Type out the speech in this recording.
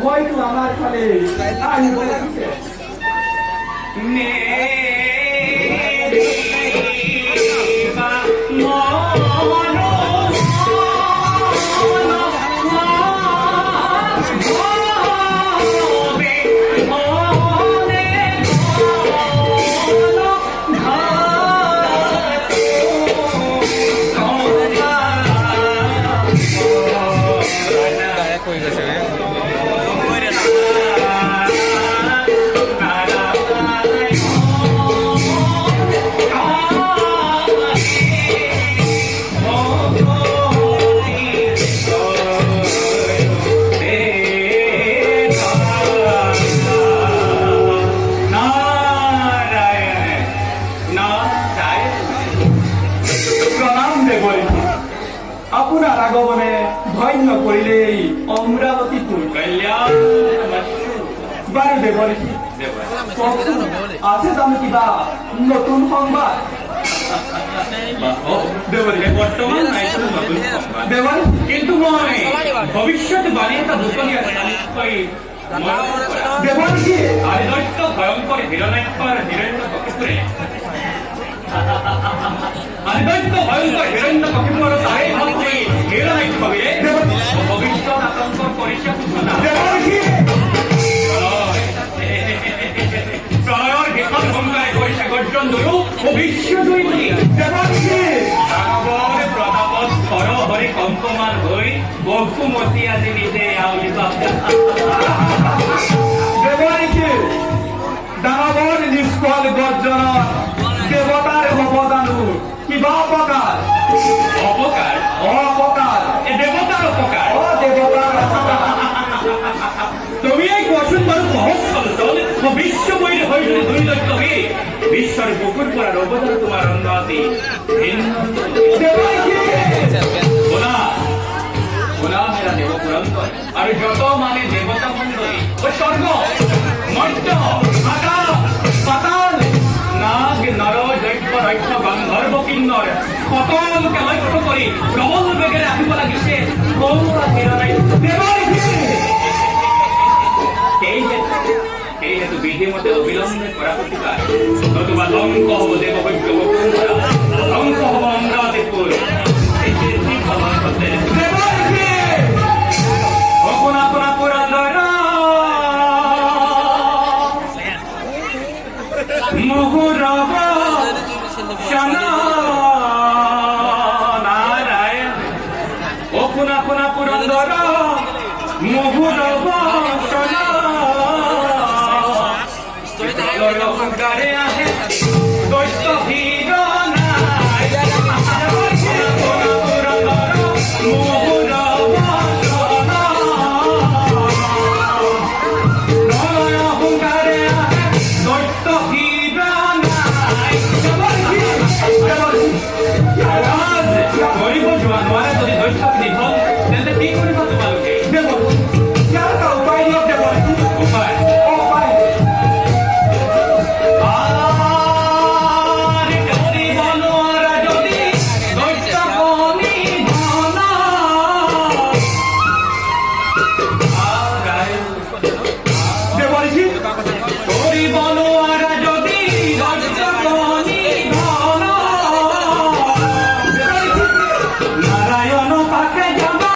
হয়তো আমার ফলে আহিব লাগিছে আপনার আগমনে ধন্য করিলেই অমরাবতীপুর কল্যাণ বারে দেবরে আছে জানো কিবা নতুন সংবাদ কিন্তু মই ভবিষ্যৎ বাণী এটা দুকলীয়া দেবর কি আদিদৈত্য ভয়ঙ্কর হিরণ্যাক্ষর হিরণ্য কক্ষে আদিদৈত্য ভয়ঙ্কর হিরণ্য কক্ষের তাই ভাবছি হিরণ্যাক্ষ হবে ভবিষ্যৎ আতঙ্ক পরিচয় প্রলয়ের বিপদ ভঙ্গায় পরিচয় গর্জন দূর ভবিষ্যৎ প্রতাপত হর হরি কম্পমান হই বহুমতী আজি নিজে আউলিব দানৱৰ নিষ্ফল গৰ্জনত দেৱতাৰ অৱদানো কিবা অপকাৰ অপকাৰ অপকাৰ দেৱতাৰ অপকাৰ দেৱতাৰ তুমি এই কোৱাচোন বাৰু সহজ চল বিশ্ব বৈৰ হৈ ধৈৰ্য বিশ্বৰ বুকুৰ পৰা অৱদান তোমাৰ অন্নতি মেৰা দেৱ পুৰন্দৰ আৰু যত মানে দেৱতা মণ্ডলী স্বৰ্গ মৰ্ত্য আকাশ পাতাল নাগ নৰ দৈত্য ৰক্ষ গন্ধৰ্ব কিন্নৰ সকলোকে লক্ষ্য কৰি প্ৰবল বেগেৰে আহিব লাগিছে সেইহেতু বিধিমতে অবিলম্বে কৰা প্ৰতিকাৰ নতুবা ধ্বংস হব দেৱবৈদ্য ধ্বংস হব অমৰাৱতীপুৰ got it.